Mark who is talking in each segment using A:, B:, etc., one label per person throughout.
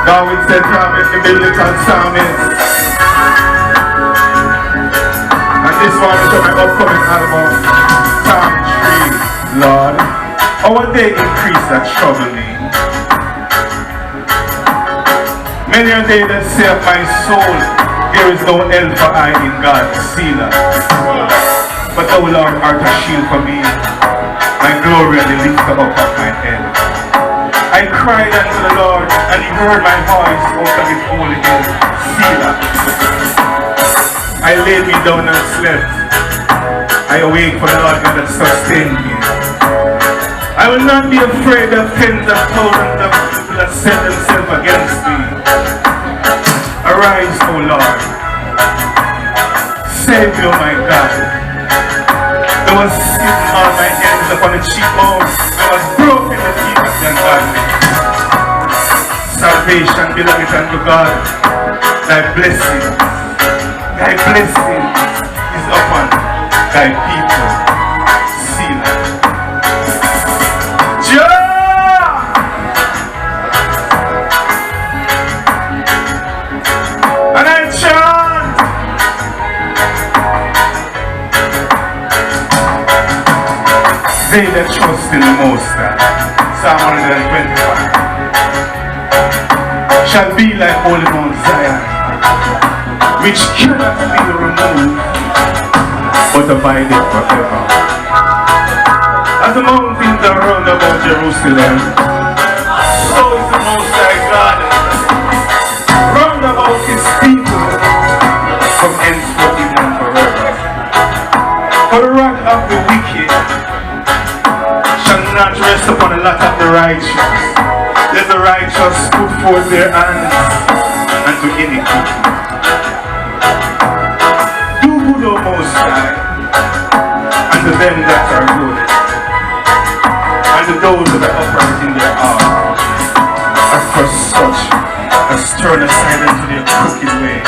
A: God said, "Psalmist, the biblical psalmist." And this one is from my upcoming album, Psalm 3. Lord, our day increase that trouble me. Many a day that say of my soul, there is no help for I in God, Selah. But thou, Lord, art a shield for me, my glory and the lifter up of my head. I cried unto the Lord, and he heard my voice out of his holy hill, Selah. I laid me down and slept. I awake for the Lord God that sustained me. I will not be afraid of tens of thousands of people that set themselves against me. Arise, O Lord. Save me, O my God. I was sitting on my hands upon the cheekbones. I was broken the teeth of the ungodly. Salvation belongeth unto God. Thy blessing is upon thy people. Selah. And I chant. They that trust in the Most High, Psalm 125, shall be like holy Mount Zion, which cannot be removed, but abideth forever. As the mountains are round about Jerusalem, so is the Most High God round about his people, from henceforth even and forever. For the wrath of the wicked shall not rest upon the lot of the righteous. Let the righteous put forth their hands unto iniquity. Do good, O Most High, unto them that are good, and to those that are upright in their heart, as for such as turn aside unto their crooked ways.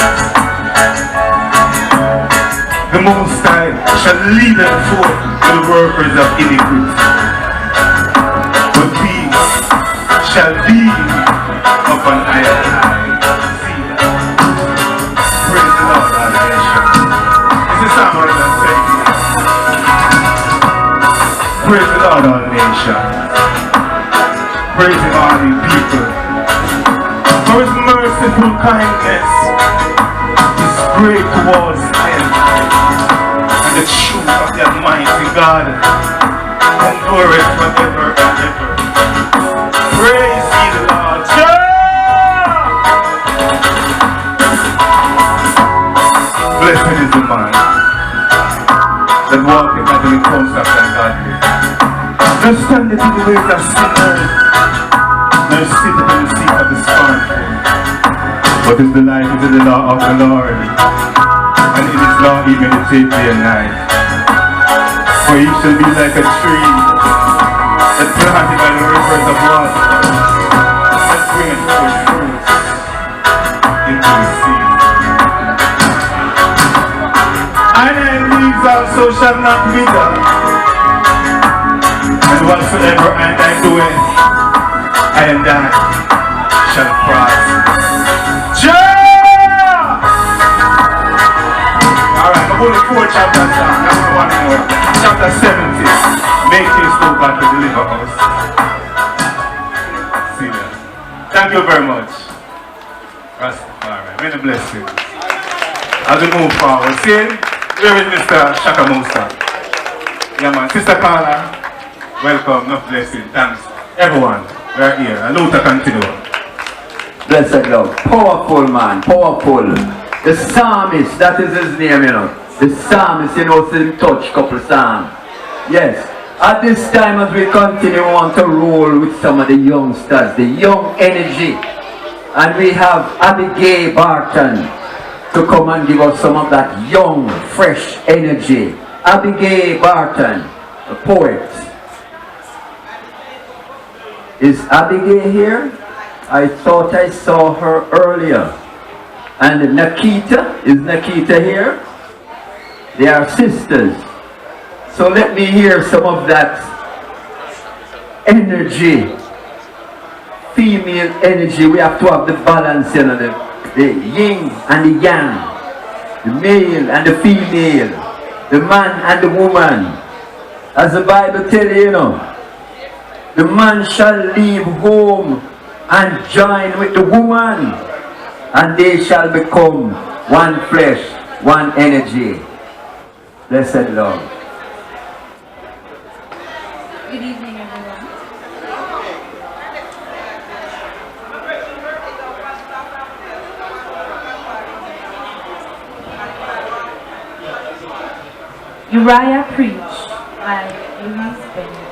A: The Most High shall lead them forth to the workers of iniquity, but peace shall be upon Iron High. Praise the Lord, our nation. This is Psalm 170. Praise the Lord, our nation. Praise him, all the people. For his merciful kindness is great towards men, and the truth of the Almighty God endureth forever and ever. Praise ye the Lord. Blessed is the man that walketh not in the counsel of the ungodly, nor standeth in the ways of sinners, nor sitteth in the seat of the scornful. But his delight is in the law of the Lord, and in his law he meditates day and night. For he shall be like a tree that planted by the rivers of water, that bringeth forth fruits into the sea. And thy leaves also shall not wither, and whatsoever I doeth, and I shall prosper. Alright, I'm going to 4 chapters down. That's the one more. Chapter 70. Make things so God to deliver us. See that. Thank you very much. Alright, many blessings. As we move forward. See, here is Mr. Shakamosa. Yeah man, Sister Carla, welcome, enough blessing. Thanks. Everyone, we're here. Allow to continue.
B: Blessed God. Powerful man, powerful. The psalmist, that is his name, you know. The psalmist, you know, still touch couple psalms. Yes. At this time, as we continue on to roll with some of the youngsters, the young energy. And we have Abigail Barton to come and give us some of that young, fresh energy. Abigail Barton, a poet. Is Abigail here? I thought I saw her earlier. And Nakita, is Nakita here? They are sisters. So let me hear some of that energy female energy, we have to have the balance, you know, the yin and the yang, the male and the female, the man and the woman. As the Bible tells you, you know, the man shall leave home and join with the woman, and they shall become one flesh, one energy. Blessed Lord.
C: Good evening, everyone. Uriah Preached by Louise Bennett.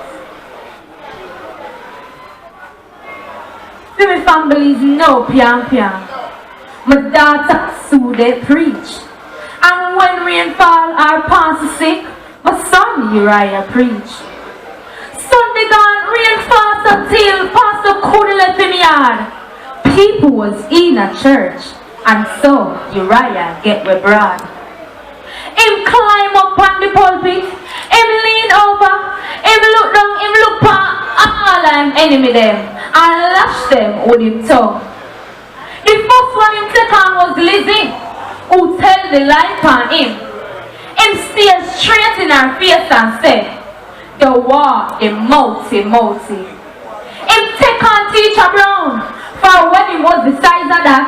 C: Spirit families no pian. My daughter Sue they preach. And when rain fall or pastor sick, my son Uriah preach. Sunday gone rain fast until pastor couldn't let him yard. People was in a church, and so Uriah get we broad. Him climb up on the pulpit, him lean over, him look down, him look on all them enemy them, and lash them with him tongue. The first one him take on was Lizzie, who tell the lie on him. Him stare straight in her face and say, the war is multi. Him take on Teacher Brown, for when he was the size of that,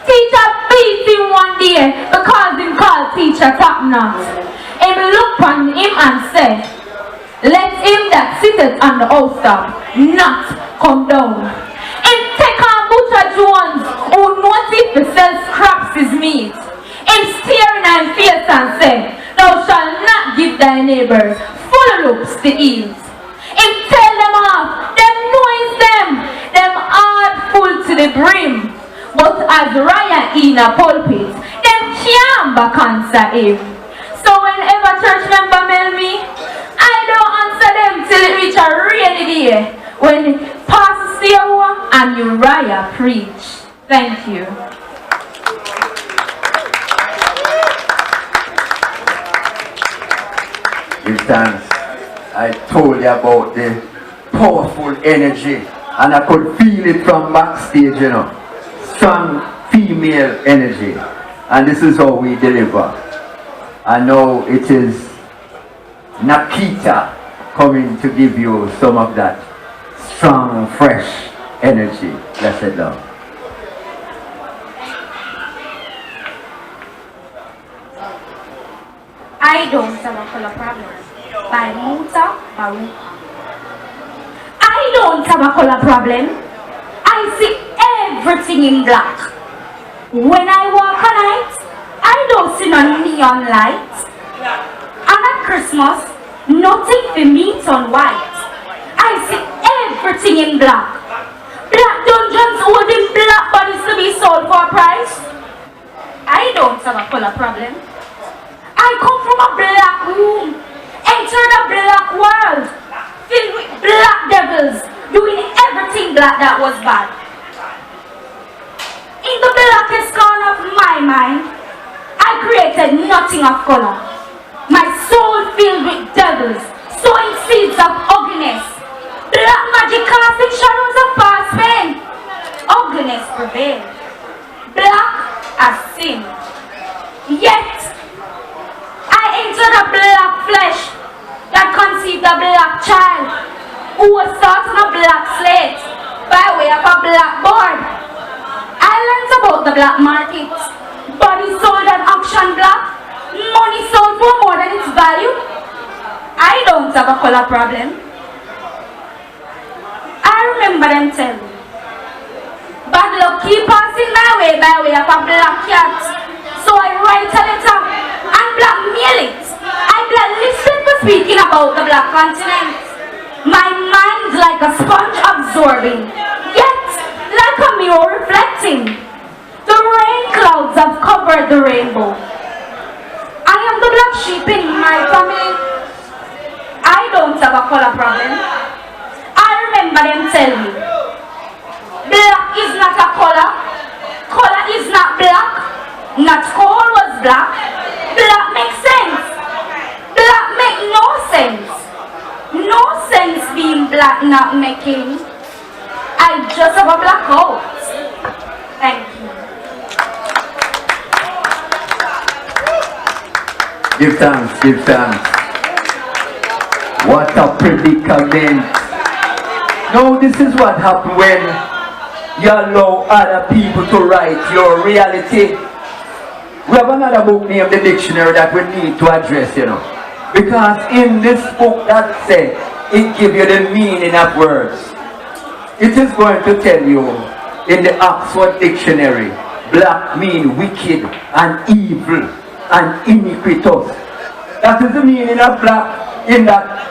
C: Teacher beat him one day because him called Teacher top knot. Him look on him and say, let him that sitteth on the housetop not come down. Him take on Butcher Jones, who knows if the sell scraps his meat. Him stare in his face and say, thou shalt not give thy neighbors full looks to eat. Him tell them off, them noise them hard full to the brim. But as Ryan in a pulpit, them can't back answer him. So whenever church member mail me, I don't answer them till it reach a rainy day when Pastor Sewa and Uriah preach. Thank you.
B: Give thanks. I told you about the powerful energy, and I could feel it from backstage, you know. Strong female energy, and this is how we deliver. I know it is Nakita coming to give you some of that strong, fresh energy. Blessed Lord.
C: I don't have a color problem. By Muta Baruch. I don't have a color problem. I see everything in black. When I walk at night, I don't see no neon lights. And at Christmas, nothing for me turn white. I see everything in black. Black dungeons holding black bodies to be sold for a price. I don't have a color problem. I come from a black room, entered a black world, filled with black devils, doing everything black that was bad. In the blackest corner of my mind, I created nothing of color. My soul filled with devils, sowing seeds of ugliness. Black magic casting shadows of past pain. Ugliness prevailed. Black as sin. Yet, I entered a black flesh that conceived a black child who was taught on a black slate by way of a blackboard. I learned about the black market. Body sold at auction block. Money sold for more than its value. I don't have a color problem. I remember them tell me, bad luck keep passing my way by way of a black cat. So I write a letter and blackmail it. I blacklisted for speaking about the black continent. My mind's like a sponge absorbing, yet like a mirror reflecting. The rain clouds have covered the rainbow. I am the black sheep in my family. I don't have a color problem. I remember them tell me, black is not a color. Color is not black. Not coal was black. Black makes sense. Black make no sense. No sense being black not making. I just have a black coat. Thank you.
B: Give thanks, give thanks. What a predicament. No, this is what happens when you allow other people to write your reality. We have another book named The Dictionary that we need to address, you know. Because in this book that says, it gives you the meaning of words. It is going to tell you in the Oxford Dictionary, black mean wicked and evil and iniquitous. That is the meaning of black in that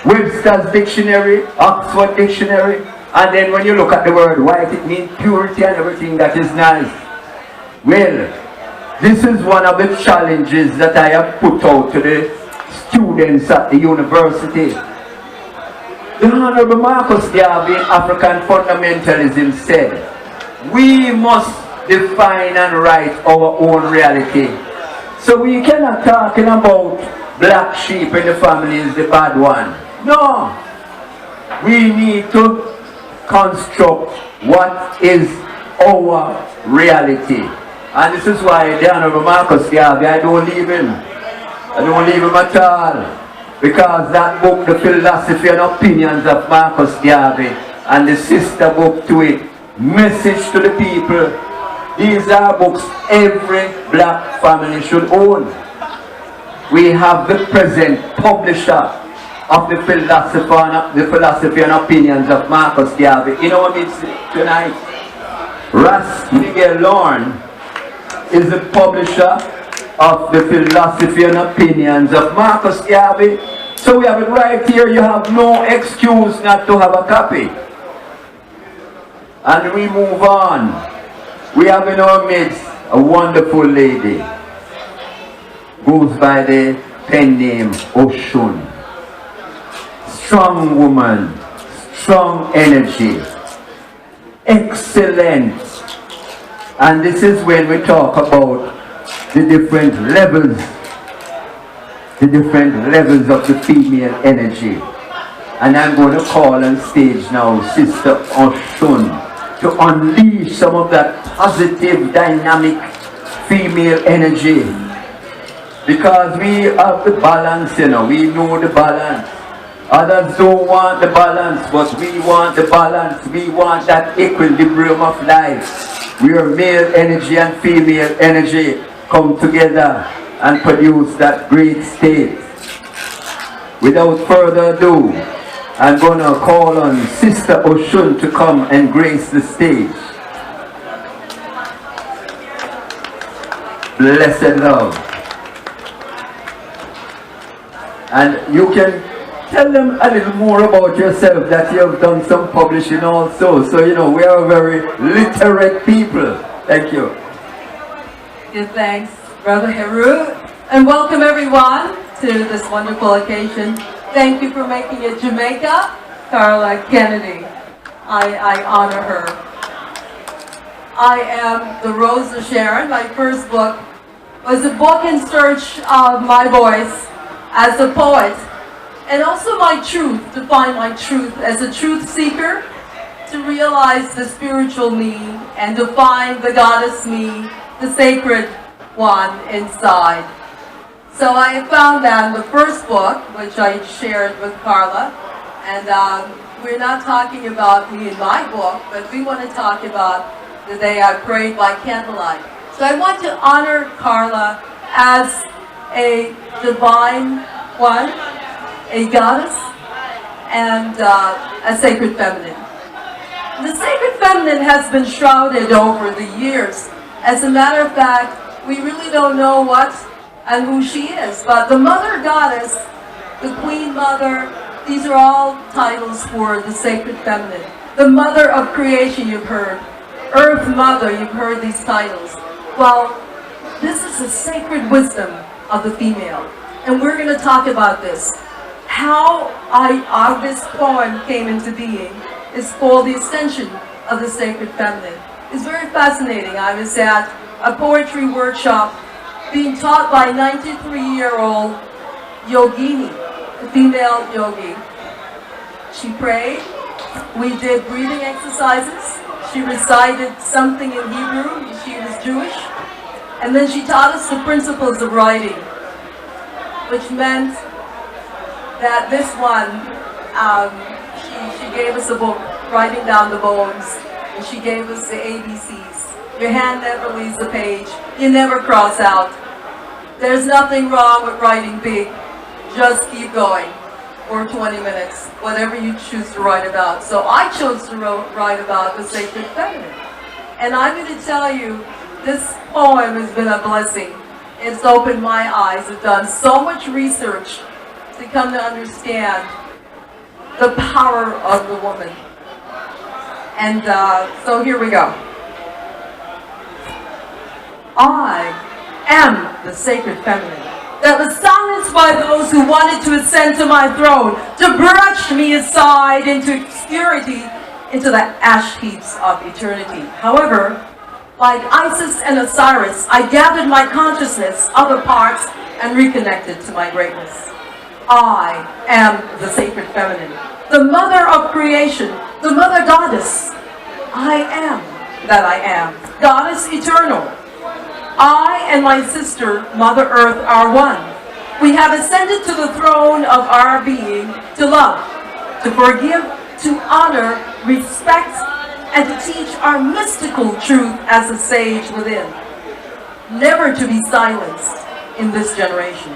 B: Webster's Dictionary, Oxford Dictionary. And then when you look at the word white, it means purity and everything that is nice. Well, this is one of the challenges that I have put out to the students at the university. The Honorable Marcus Garvey in African Fundamentalism said, we must define and write our own reality. So we cannot talking about black sheep in the family is the bad one. No. We need to construct what is our reality. And this is why the Honorable Marcus Garvey, I don't leave him. I don't leave him at all. Because that book, The Philosophy and Opinions of Marcus Garvey, and the sister book to it, Message to the People, these are books every black family should own. We have the present publisher of the Philosophy and Opinions of Marcus Garvey in our midst tonight. Ras Miguel Lorne is the publisher of the Philosophy and Opinions of Marcus Garvey. So we have it right here. You have no excuse not to have a copy. And we move on. We have in our midst a wonderful lady. Goes by the pen name Oshun. Strong woman, strong energy, excellent. And this is when we talk about the different levels of the female energy. And I'm going to call on stage now Sister Oshun to unleash some of that positive, dynamic female energy. Because we have the balance, you know, we know the balance. Others don't want the balance, but we want the balance. We want that equilibrium of life, where male energy and female energy come together and produce that great state. Without further ado, I'm going to call on Sister Oshun to come and grace the stage. Blessed love. And you can tell them a little more about yourself, that you have done some publishing also. So, you know, we are very literate people. Thank you.
D: Give thanks, Brother Heru. And welcome everyone to this wonderful occasion. Thank you for making it Jamaica, Carla Kennedy. I honor her. I am the Rose of Sharon. My first book was a book in search of my voice as a poet, and also my truth, to find my truth as a truth seeker, to realize the spiritual me, and to find the goddess me, the sacred one inside. So I found that in the first book, which I shared with Carla, and we're not talking about me in my book, but we want to talk about the day I prayed by candlelight. So I want to honor Carla as a divine one, a goddess, and a sacred feminine. The sacred feminine has been shrouded over the years. As a matter of fact, we really don't know what and who she is. But the mother goddess, the queen mother, these are all titles for the sacred feminine. The mother of creation, you've heard. Earth mother, you've heard these titles. Well, this is the sacred wisdom of the female. And we're going to talk about this. How this poem came into being is called The Ascension of the Sacred Feminine. It's very fascinating. I was at a poetry workshop being taught by a 93-year-old yogini, a female yogi. She prayed We did breathing exercises. She recited something in Hebrew. She was Jewish. And then she taught us the principles of writing, which meant that this one, she gave us a book, Writing Down the Bones, and she gave us the ABCs. Your hand never leaves the page. You never cross out. There's nothing wrong with writing big. Just keep going. Or 20 minutes, whatever you choose to write about. So I chose to write about the sacred feminine. And I'm going to tell you, this poem has been a blessing. It's opened my eyes. I've done so much research to come to understand the power of the woman. And so here we go. I am the sacred feminine that was silenced by those who wanted to ascend to my throne, to brush me aside into obscurity, into the ash heaps of eternity. However, like Isis and Osiris, I gathered my consciousness, other parts, and reconnected to my greatness. I am the sacred feminine, the mother of creation, the mother goddess. I am that I am, goddess eternal. I and my sister, Mother Earth, are one. We have ascended to the throne of our being to love, to forgive, to honor, respect, and to teach our mystical truth as a sage within. Never to be silenced in this generation.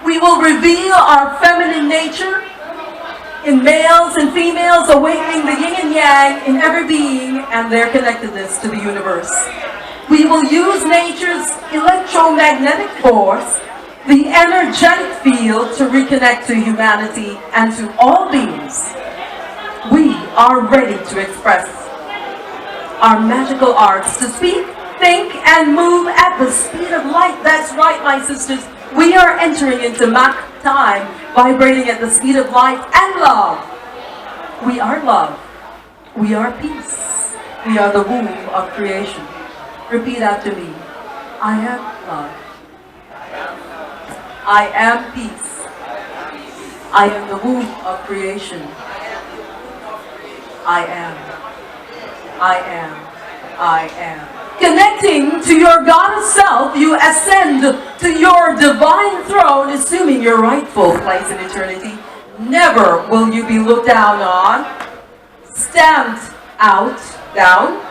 D: We will reveal our feminine nature in males and females, awakening the yin and yang in every being and their connectedness to the universe. We will use nature's electromagnetic force, the energetic field, to reconnect to humanity and to all beings. We are ready to express our magical arts, to speak, think, and move at the speed of light. That's right, my sisters. We are entering into Mach time, vibrating at the speed of light and love. We are love. We are peace. We are the womb of creation. Repeat after me. I am love. I am peace. I am the womb of creation. I am. I am. I am. Connecting to your goddess self, you ascend to your divine throne, assuming your rightful place in eternity. Never will you be looked down on, stamped out, down,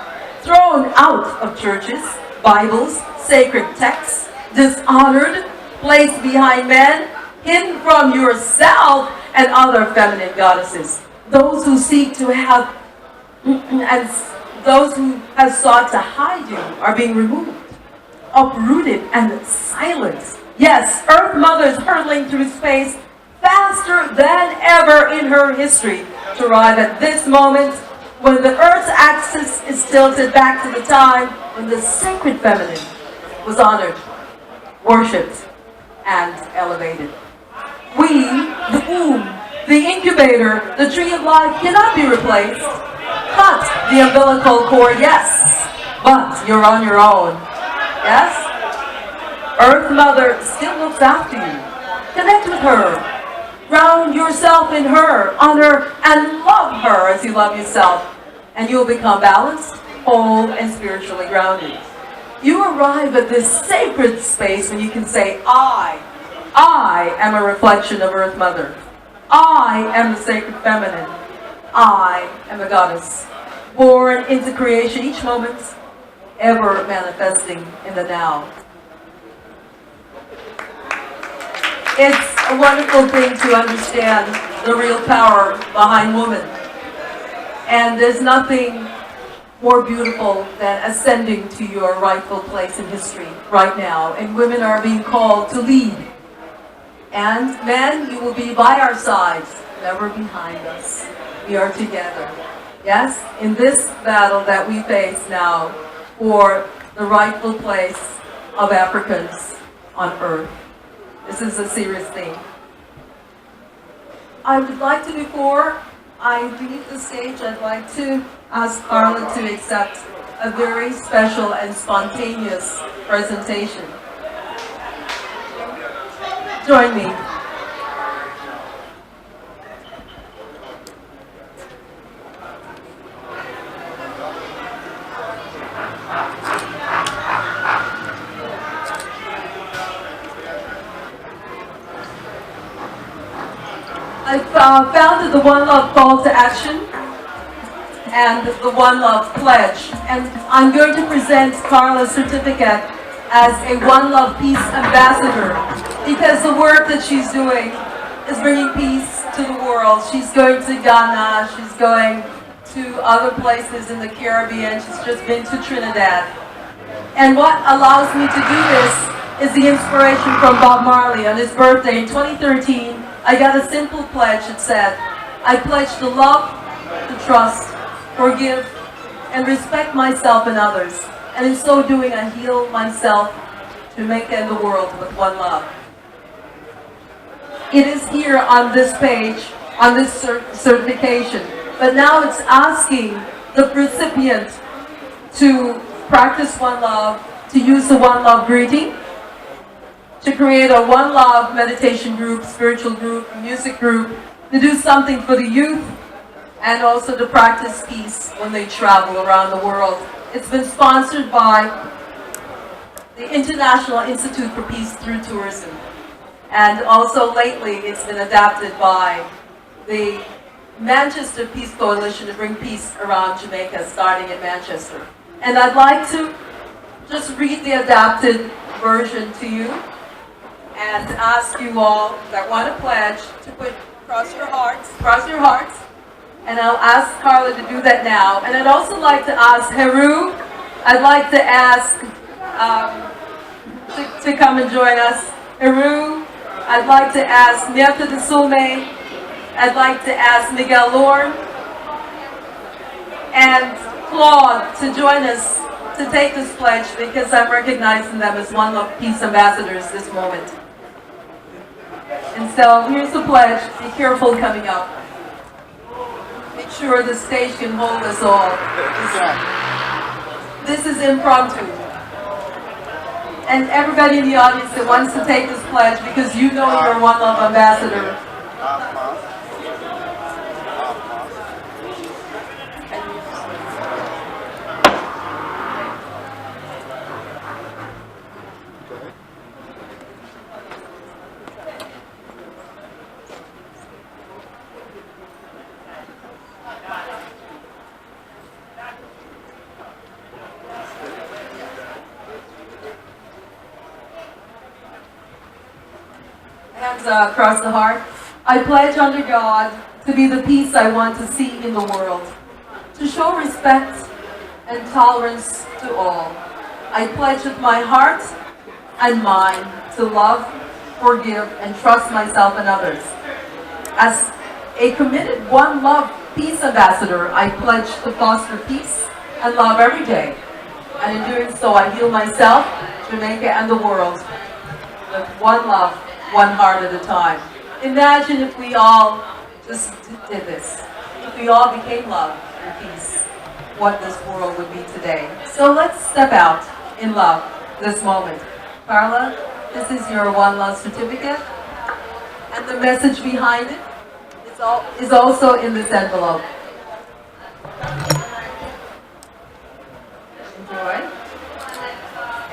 D: thrown out of churches, Bibles, sacred texts, dishonored, placed behind men, hidden from yourself and other feminine goddesses. Those who seek to have, and those who have sought to hide you are being removed, uprooted, and silenced. Yes, Earth Mother is hurtling through space faster than ever in her history to arrive at this moment when the Earth's axis is tilted back to the time when the sacred feminine was honored, worshipped, and elevated. We, the womb, the incubator, the tree of life cannot be replaced. Cut the umbilical cord, yes, but you're on your own. Yes? Earth Mother still looks after you. Connect with her. Ground yourself in her, honor and love her as you love yourself, and you'll become balanced, whole, and spiritually grounded. You arrive at this sacred space when you can say, I am a reflection of Earth Mother. I am the sacred feminine. I am a goddess, born into creation each moment, ever manifesting in the now. It's a wonderful thing to understand the real power behind woman. And there's nothing more beautiful than ascending to your rightful place in history right now. And women are being called to lead. And men, you will be by our sides, never behind us. We are together. Yes, in this battle that we face now for the rightful place of Africans on earth. This is a serious thing. I would like to, before I leave the stage, I'd like to ask Carla to accept a very special and spontaneous presentation. Join me. founded the One Love Call to Action and the One Love Pledge. And I'm going to present Carla's certificate as a One Love Peace Ambassador because the work that she's doing is bringing peace to the world. She's going to Ghana, she's going to other places in the Caribbean, she's just been to Trinidad. And what allows me to do this is the inspiration from Bob Marley. On his birthday in 2013, I got a simple pledge that said, I pledge to love, to trust, forgive, and respect myself and others. And in so doing, I heal myself to make end the world with one love. It is here on this page, on this certification. But now it's asking the recipient to practice one love, to use the one love greeting, to create a one love meditation group, spiritual group, music group, to do something for the youth, and also to practice peace when they travel around the world. It's been sponsored by the International Institute for Peace through Tourism. And also lately it's been adapted by the Manchester Peace Coalition to bring peace around Jamaica, starting in Manchester. And I'd like to just read the adapted version to you and ask you all that want to pledge to cross your hearts, and I'll ask Carla to do that now. And I'd also like to ask Heru, I'd like to ask to come and join us. Heru, I'd like to ask Nieta de Sulme, I'd like to ask Miguel Lorne, and Claude to join us to take this pledge because I'm recognizing them as One Love Peace Ambassadors this moment. And so here's the pledge. Be careful coming up. Make sure the stage can hold us all. This is impromptu. And everybody in the audience that wants to take this pledge because you know you're a One Love Ambassador. Hands across the heart. I pledge under God to be the peace I want to see in the world, to show respect and tolerance to all. I pledge with my heart and mind to love, forgive, and trust myself and others. As a committed One Love Peace Ambassador, I pledge to foster peace and love every day. And in doing so, I heal myself, Jamaica, and the world with one love, one heart at a time. Imagine if we all just did this. If we all became love and peace, what this world would be today. So let's step out in love this moment. Carla, this is your One Love certificate. And the message behind it is also in this envelope. Enjoy.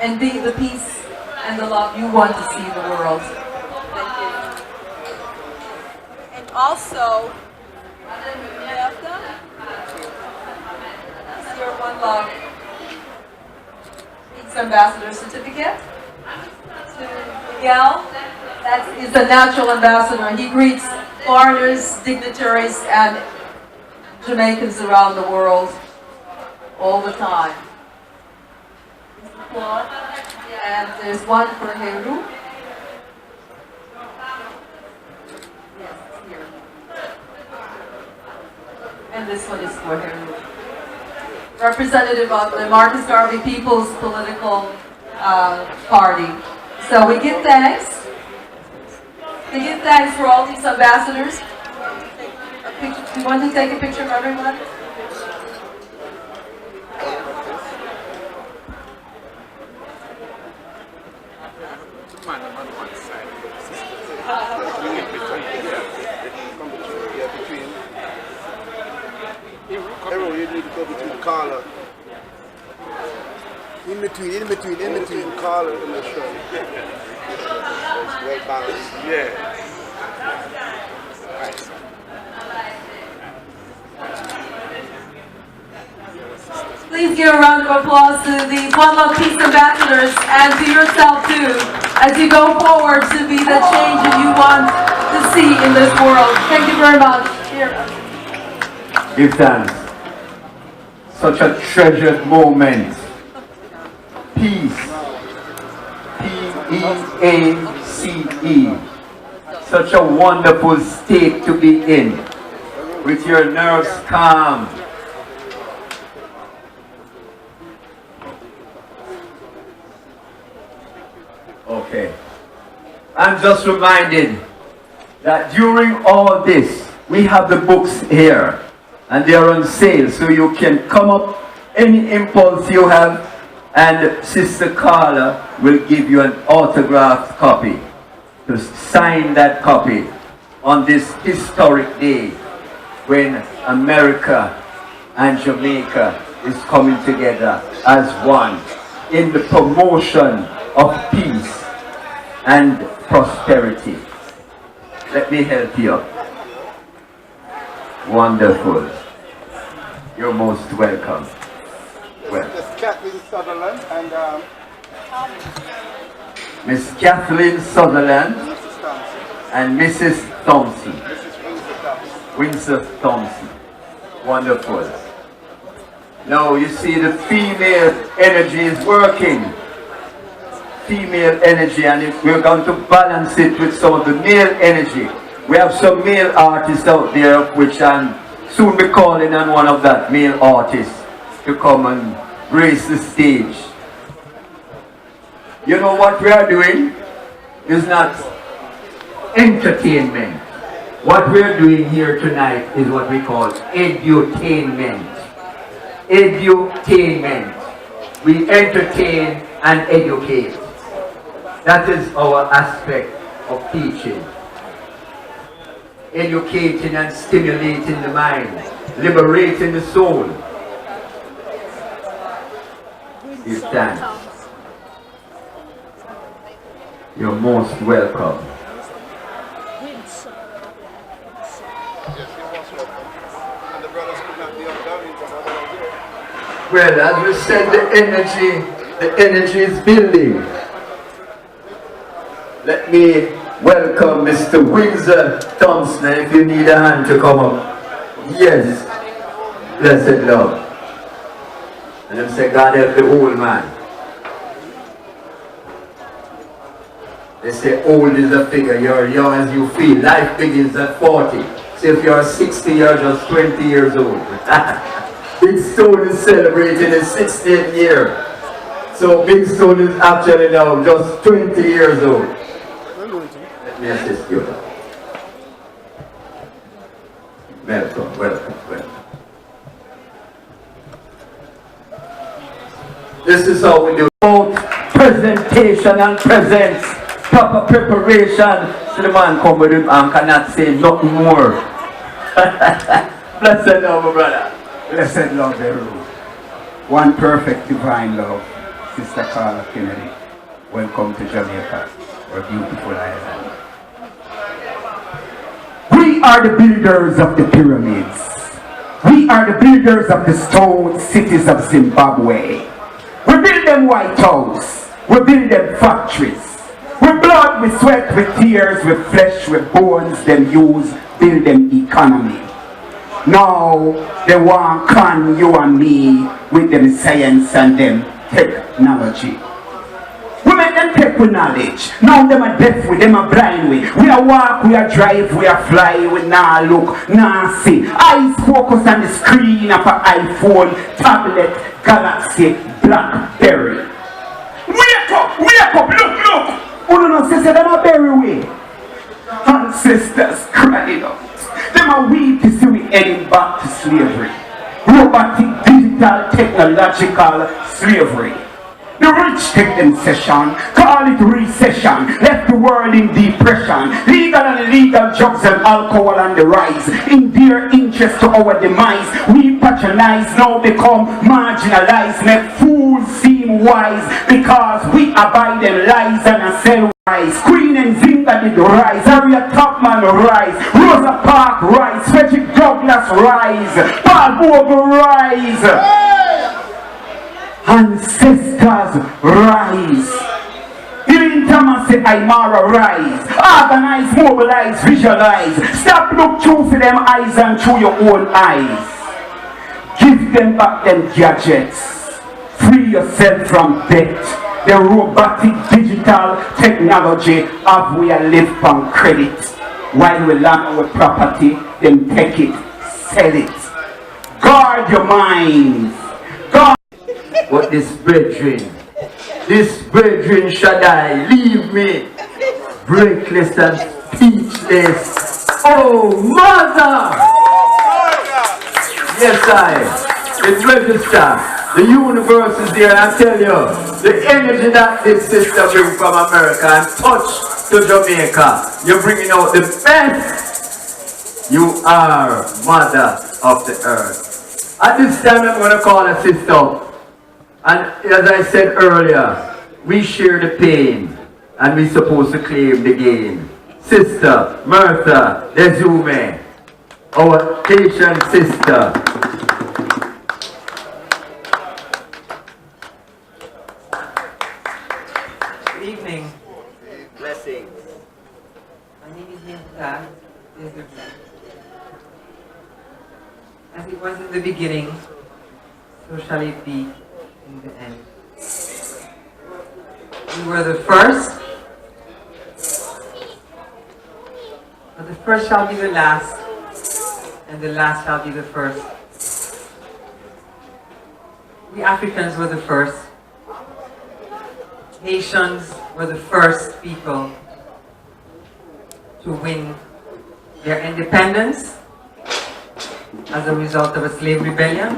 D: And be the peace and the love you want to see in the world. Thank you. And also, this is your One Love Peace Ambassador certificate. To Miguel, that is a natural ambassador. He greets foreigners, dignitaries, and Jamaicans around the world all the time. And there's one for Heru. Yes, here. And this one is for Heru. Representative of the Marcus Garvey People's Political Party. So we give thanks. We give thanks for all these ambassadors. Do you want to take a picture of everyone?
E: Everyone, you need to go between Carla. In between Carla and the show. It's well balanced. Yeah. Right.
D: Please give a round of applause to these One Love Peace Ambassadors and to yourself too, as you go forward to be the change that you want to see in this world. Thank you very much. Here.
B: Give thanks. Such a treasured moment. Peace. P-E-A-C-E. Such a wonderful state to be in. With your nerves calm. Okay. I'm just reminded that during all this, we have the books here and they are on sale, so you can come up any impulse you have and Sister Carla will give you an autographed copy to sign that copy on this historic day when America and Jamaica is coming together as one in the promotion of peace and prosperity. Let me help you. Wonderful. You're most welcome. Well,
E: Miss Kathleen Sutherland and
B: Miss Kathleen Sutherland
E: Mrs. Thompson.
B: and Mrs. Thompson.
E: Mrs.
B: Windsor
E: Windsor Thompson.
B: Thompson. Wonderful. Now you see the female energy is working. Female energy, and if we're going to balance it with some of the male energy. We have some male artists out there which I'm soon be calling on one of that male artists to come and grace the stage. You know what we are doing is not entertainment. What we're doing here tonight is what we call edutainment. Edutainment. We entertain and educate. That is our aspect of teaching. Educating and stimulating the mind, liberating the soul. Give thanks. You're most welcome.
E: Yes, you're most welcome. And the brothers could not be undone from other here.
B: Well, as we said, the energy is building. Let me welcome Mr. Windsor Thompson, if you need a hand to come up. Yes, blessed love. And them say, God help the old man. They say old is a figure, you're young as you feel. Life begins at 40. So if you're 60, you're just 20 years old. Big Stone is celebrating his 60th year. So Big Stone is actually now just 20 years old. Let me assist you. Welcome, welcome, welcome. This is how we do both presentation and presents. Proper preparation. So the man come with him and cannot say nothing more. Blessed love, my brother.
F: Blessed love, Beru. One perfect divine love, Sister Carla Kennedy. Welcome to Jamaica, our beautiful island. We are the builders of the pyramids. We are the builders of the stone cities of Zimbabwe. We build them White House. We build them factories. With blood, with sweat, with tears, with flesh, with bones, them use, build them economy. Now, they want con you and me with them science and them technology. We make them take with knowledge. Now them are deaf with, them are blind with. We are walk, we are drive, we are fly, we nah look, nah see. Eyes focus on the screen of an iPhone, tablet, Galaxy, Blackberry. Wake up, look. Oh no, sister, them are very way. Ancestors crying out. Them are weak to see we heading back to slavery. Robotic, digital, technological slavery. The rich take them session, call it recession, left the world in depression. Legal and illegal drugs and alcohol on the rise. In dear interest to our demise, we patronize, now become marginalized. Make fools seem wise, because we abide in lies and sell rise. Queen and Zinga did rise, Harriet Tubman rise, Rosa Parks rise, Frederick Douglass rise, Paul Bogle rise. Ancestors rise. Healing Thomas say Aymara rise. Organize, mobilize, visualize. Stop look through for them eyes and through your own eyes. Give them back them gadgets. Free yourself from debt. The robotic digital technology of we are live from credit. While we land our property, then take it, sell it. Guard your mind. Guard.
B: But this brethren shall I leave me breathless and speechless. Oh, mother! Yes, it's registered. The universe is there, I tell you. The energy that this sister brings from America and touch to Jamaica, you're bringing out the best. You are mother of the earth. At this time, I'm going to call a sister. And as I said earlier, we share the pain and we're supposed to claim the gain. Sister Martha Dezume, our Haitian sister.
G: Good evening.
E: Blessings.
G: My name is Yenta Dezume. As it was in the beginning, so shall it be in the end. We were the first, but the first shall be the last, and the last shall be the first. We Africans were the first. Haitians were the first people to win their independence as a result of a slave rebellion.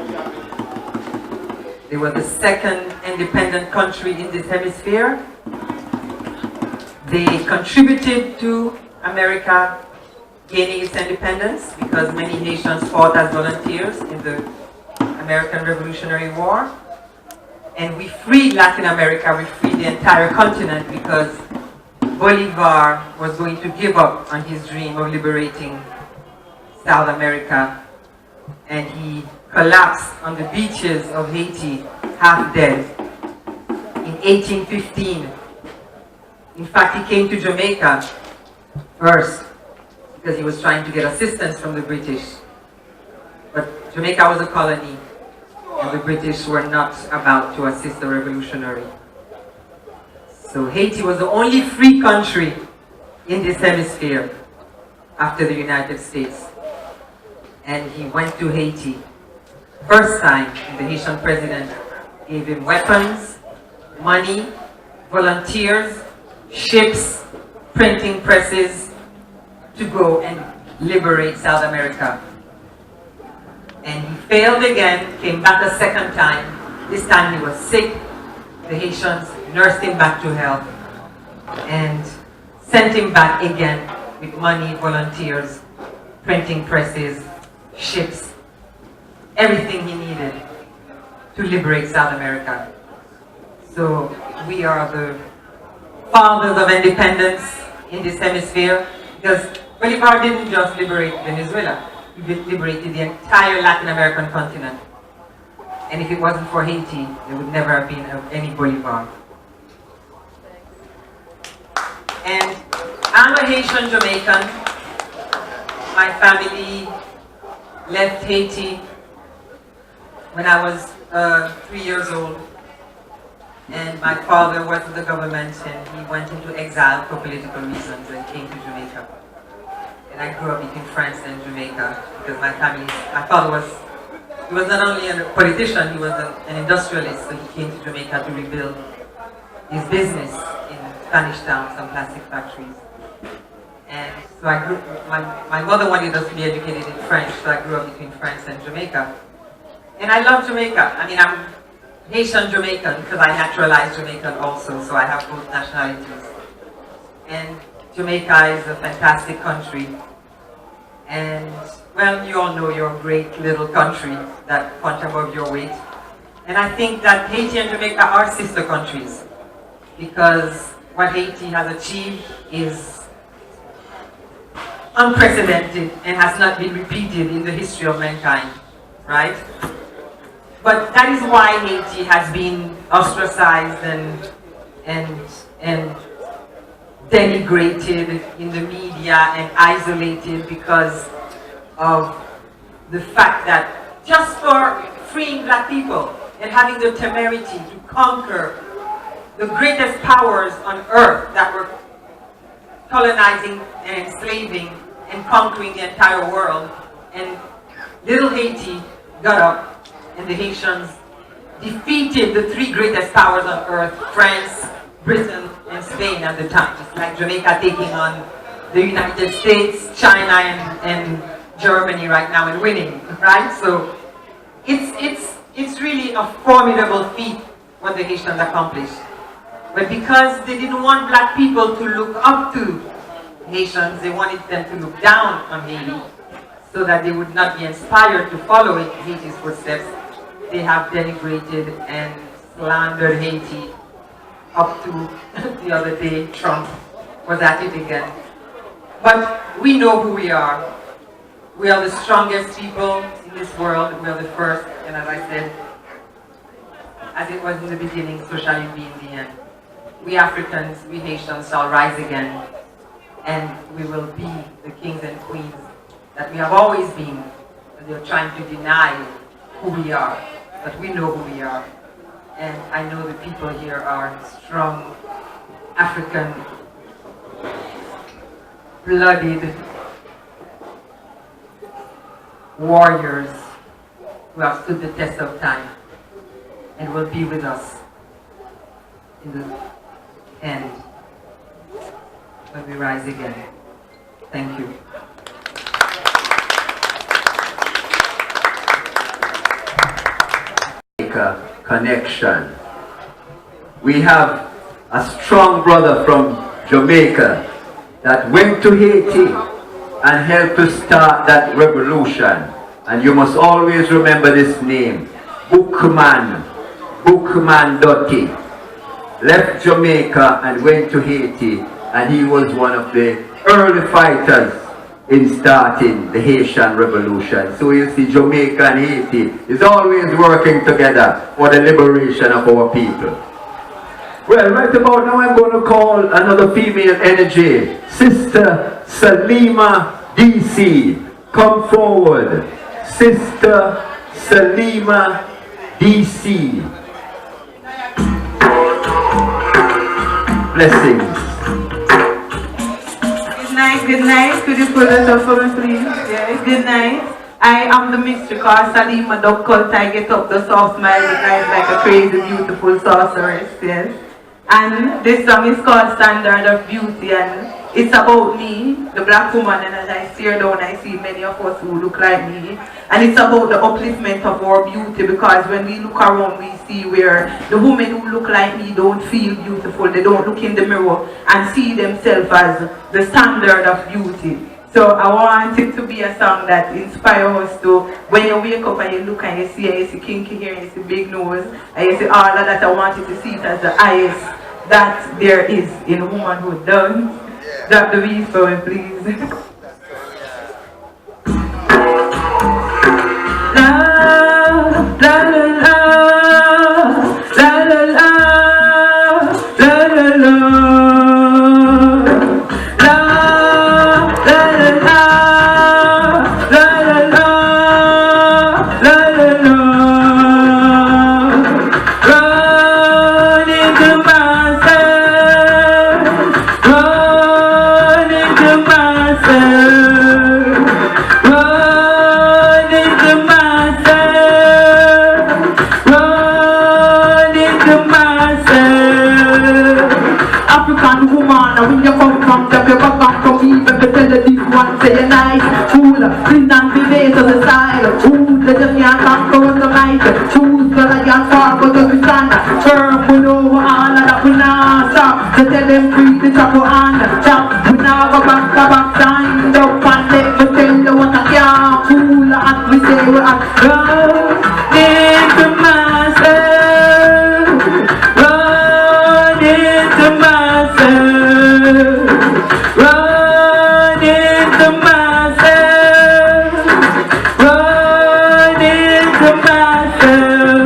G: They were the second independent country in this hemisphere. They contributed to America gaining its independence because many Haitians fought as volunteers in the American Revolutionary War. And we freed Latin America, we freed the entire continent because Bolivar was going to give up on his dream of liberating South America, and he collapsed on the beaches of Haiti, half dead, in 1815. In fact, he came to Jamaica first because he was trying to get assistance from the British. But Jamaica was a colony, and the British were not about to assist the revolutionary. So Haiti was the only free country in this hemisphere after the United States. And he went to Haiti. First time, the Haitian president gave him weapons, money, volunteers, ships, printing presses to go and liberate South America. And he failed again, came back a second time. This time he was sick. The Haitians nursed him back to health and sent him back again with money, volunteers, printing presses, ships, everything he needed to liberate South America. So we are the fathers of independence in this hemisphere because Bolivar didn't just liberate Venezuela. He liberated the entire Latin American continent. And if it wasn't for Haiti, there would never have been any Bolivar. And I'm a Haitian Jamaican. My family left Haiti when I was 3 years old. And my father worked for the government and he went into exile for political reasons and came to Jamaica. And I grew up between France and Jamaica because my father he was not only a politician, he was an industrialist, so he came to Jamaica to rebuild his business in Spanish Town, some plastic factories. And so my mother wanted us to be educated in French, so I grew up between France and Jamaica. And I love Jamaica. I mean, I'm Haitian Jamaican because I naturalized Jamaican also, so I have both nationalities. And Jamaica is a fantastic country. And, well, you all know you're a great little country that punch above your weight. And I think that Haiti and Jamaica are sister countries because what Haiti has achieved is unprecedented and has not been repeated in the history of mankind, right? But that is why Haiti has been ostracized and denigrated in the media and isolated because of the fact that just for freeing black people and having the temerity to conquer the greatest powers on earth that were colonizing and enslaving and conquering the entire world, and little Haiti got up and the Haitians defeated the three greatest powers on earth, France, Britain, and Spain at the time. It's like Jamaica taking on the United States, China, and Germany right now and winning, right? So it's really a formidable feat what the Haitians accomplished. But because they didn't want black people to look up to Haitians, they wanted them to look down on Haiti so that they would not be inspired to follow Haiti's footsteps. They have denigrated and slandered Haiti up to the other day. Trump was at it again. But we know who we are. We are the strongest people in this world. We are the first, and as I said, as it was in the beginning, so shall it be in the end. We Africans, we Haitians shall rise again, and we will be the kings and queens that we have always been. And they're trying to deny who we are, but we know who we are. And I know the people here are strong, African, blooded warriors who have stood the test of time and will be with us in the end when we rise again. Thank you.
B: Connection. We have a strong brother from Jamaica that went to Haiti and helped to start that revolution. And you must always remember this name, Bookman Doty. Left Jamaica and went to Haiti, and he was one of the early fighters in starting the Haitian Revolution. So you see, Jamaica and Haiti is always working together for the liberation of our people. Well, right about now I'm going to call another female energy, Sister Salima DC. Come forward. Sister Salima DC. Blessings.
H: Good night. Could you pull us up for me, please? Yes, good night. I am the mystery called Salima Dub Cult. I get up the soft smile with eyes like a crazy, beautiful sorceress, yes. And this song is called Standard of Beauty, and it's about me, the black woman, and as I stare down, I see many of us who look like me. And it's about the upliftment of our beauty, because when we look around, we see where the women who look like me don't feel beautiful. They don't look in the mirror and see themselves as the standard of beauty. So I want it to be a song that inspires us to, when you wake up and you look and you see kinky hair, and you see big nose, and you see all of that, I want you to see it as the highest that there is in womanhood. Done. Drop the beat for me, please. La la la la la la la la la when you come from the paper back from me, but tell the this one say you're nice, fool, clean and be made to the side, fool, they just can't conquer us the night, choose the lion far, but we stand firm, we know all of that we not stop, so tell them free the chopper and chop, we now go back, stand up and let me tell you what I can't, fool, and we say we are running to myself, running to myself. Run into myself.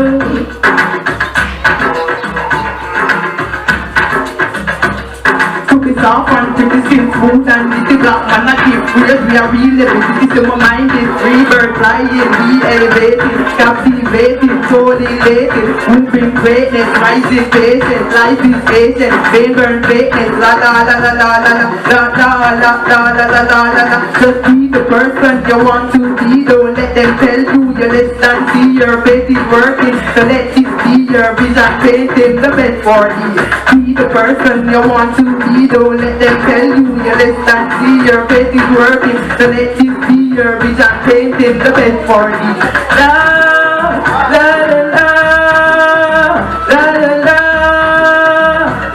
H: smooth and the black man not keep praise. We are real liberty, so my mind is free. Bird flying, we elevated, captivated, soul elated, moving greatness, rising patience, life is patient, vein burn fakeness, la la la la la la la la la la la la la la la. Just be the person you want to be, don't let them tell you you're less than see. Your faith is working, so let it be your vision painting the best for you. Be the person you want to be, don't let them tell you you're less than see. Your faith is working, so let it be your vision painting the best for you. La la la la la la la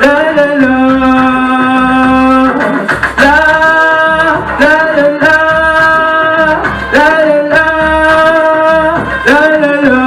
H: la la la la la la la la la la.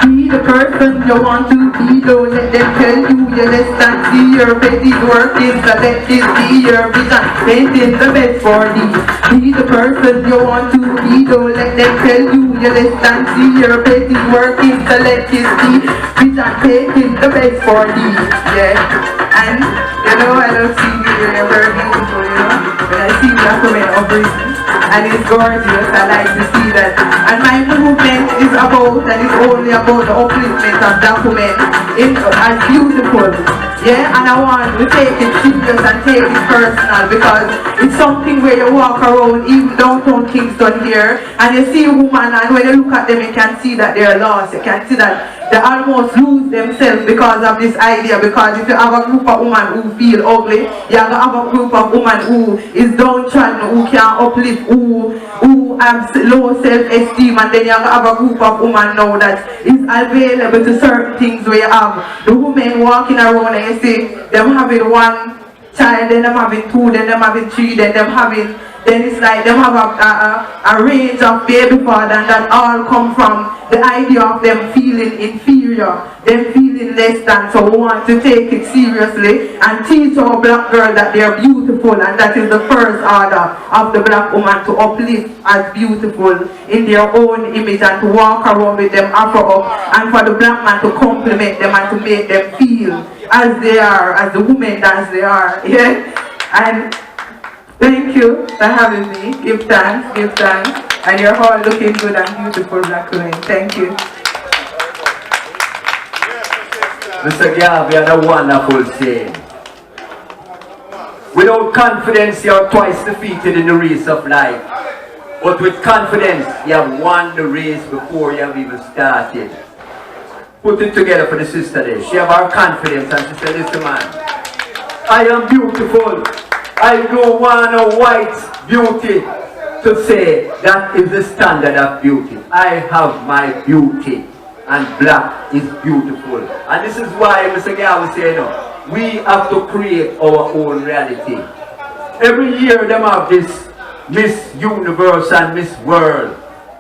H: Be the person you want to be, don't let them tell you you're less than see. Your faith is working, so let this be your vision painting the best for thee. Be the person you want to be, don't let them tell you you're less than see. Your faith is working, so let this be vision painting the best for thee. Yeah, and you know I love seeing you, you're very beautiful, you know. When I see black women operating, and it's gorgeous, I like to see that. And my movement is about, and it's only about the upliftment of black women as beautiful. Yeah, and I want to take it serious and take it personal, because it's something where you walk around, even downtown Kingston here, and you see a woman, and when you look at them, you can see that they're lost. You can see that they almost lose themselves because of this idea. Because if you have a group of women who feel ugly, you have a group of women who is downtrodden, who can uplift, who have low self-esteem, and then you have a group of women now that is available to certain things where you have the women walking around and you see them having one child, then them having two, then them having three, then them having, then it's like them have a range of baby father, and that all come from the idea of them feeling inferior, them feeling less than. So we want to take it seriously and teach our black girls that they are beautiful, and that is the first order of the black woman, to uplift as beautiful in their own image and to walk around with them afro up, and for the black man to compliment them and to make them feel as they are, as the women as they are. Yeah, and thank you for having me. Give thanks, give thanks. And you're all looking good and beautiful, black women. Thank you.
B: Mr. Garvey had a wonderful saying. Without confidence, you are twice defeated in the race of life. But with confidence, you have won the race before you have even started. Put it together for the sister there. She have her confidence, and she said, listen man, I am beautiful. I don't want a white beauty to say that is the standard of beauty. I have my beauty, and black is beautiful. And this is why Mr. Gay was saying, no, we have to create our own reality. Every year they have this Miss Universe and Miss World,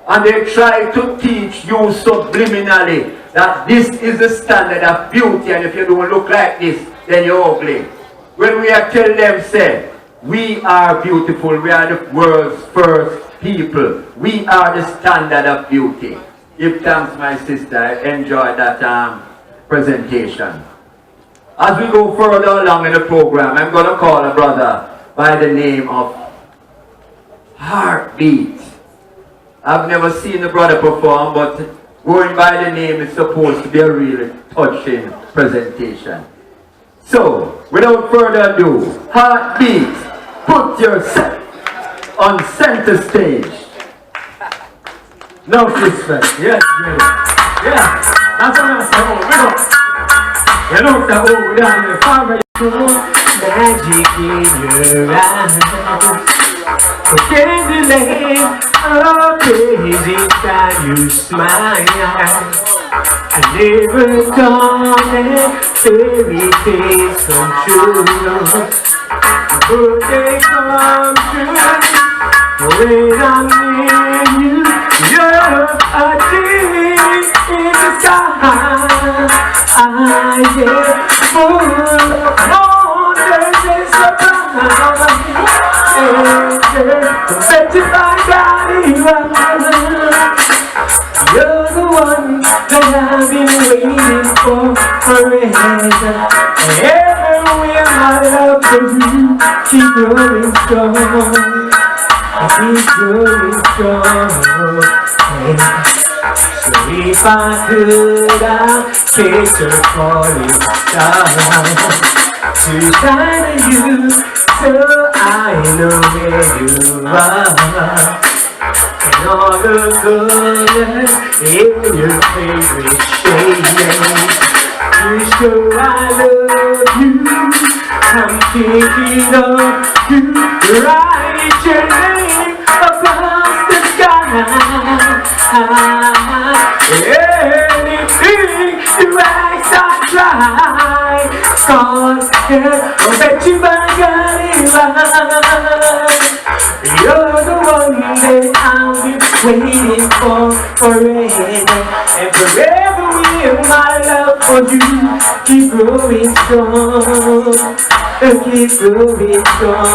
B: and they try to teach you subliminally that this is the standard of beauty, and if you don't look like this, then you're ugly. When we are telling them, say, we are beautiful, we are the world's first people, we are the standard of beauty. Give thanks, my sister, I enjoyed that presentation. As we go further along in the program, I'm going to call a brother by the name of Heartbeat. I've never seen the brother perform, but going by the name is supposed to be a really touching presentation. So, without further ado, Heartbeat, put yourself on center stage.
A: No respect, yes, yeah. That's what I'm saying. You know that over down in the farm, magic in your eyes. Candlelight, oh crazy time you smile. I never thought that fairy tales come true, but they come true when I'm near you. You're a dream in the sky. I get full of wonders and surprise. Perfected by God, you're the one that I've been waiting for forever.
I: will my love for you keep growing strong. Keep growing strong. So if I could, I'd chase her falling star to shine on you, so I know where you are. And all the colors in your favorite shade. To show I love you, I'm thinking of you. Write your name across the sky. Anything you ask, I'll try. 'Cause I bet you my Candlelight, you're the one that I've been waiting for forever. And forever will my love for you keep growing strong. Keep growing strong.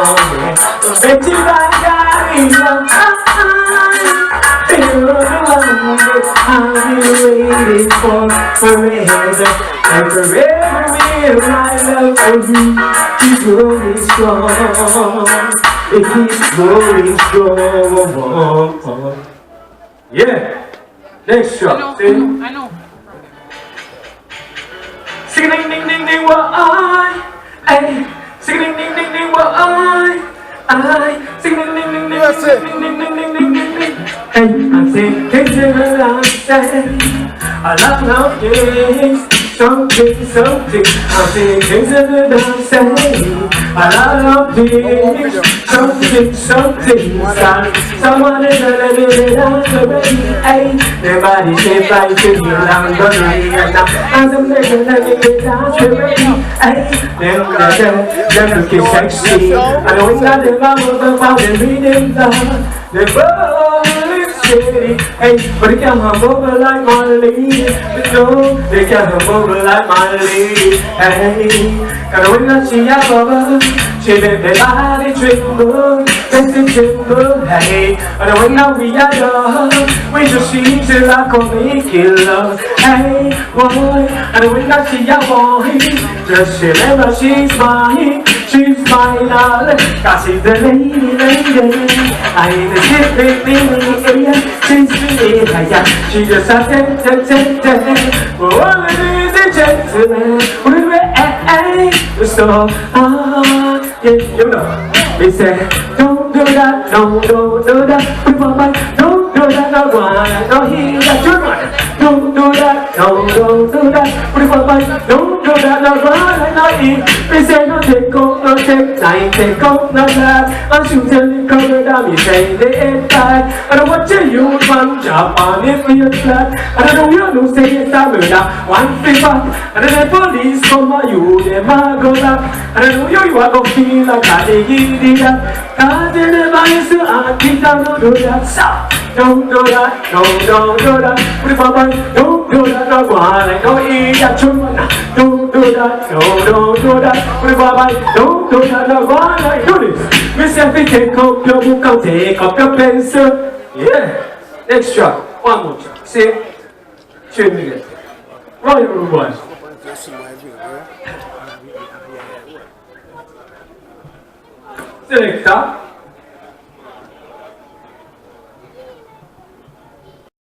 I: I bet you my Candlelight, you're the one that I've been waiting for forever. And forever will my love for you keep growing strong. It keeps growing strong. Yeah. Next shot. I know. Sing ding ding ding ding why? Sing ding ding ding ding why? Sing ding ding ding ding ding ding ding ding ding. I say things that I say. I love things, something. I say things that I say. I love things, something. Someone is a little bit already. Everybody say bye to you, I'm gonna be I'm a little bit already. Them looking sexy. I don't know them about the reading love. The ball is shady. Hey, but they can't hum over like my lady. No, they can't hum over like my lady. Hey, cause when I see ya bubble, she make me body tremble, makes it tremble. Hey, and when I we are love, we just see till I come make it love. Hey, boy, and when I see ya boy, just remember she's mine. She's mine, darling, 'cause she's the lady. I ain't the shit, baby, she's the she just a 10. For all ladies and gentlemen, we're so yeah, you know. They say, don't do that, don't do that. Don't do that, no one, no he that you want. Don't do that, don't do that. Don't do that, no one, no he. They say, no take off, no take time, take off, no that. And shoot and cover down, me say they ain't tight. I don't want you man, jump on it for your flat. I don't know you know say it's a murder, one free back. And then the police come on you, them a go back. And I know you are gonna feel like a diggy that. Cause they never used to auntie, don't do that. So, don't do that, don't do that. Don't do that, no one, I know eat that children. Don't do that, don't do that. Don't do that, no one, I do this. Me say take up your book and take up your pencil. Yeah, next track, one more track. See, 3 minutes. Royal Ruban. Selector.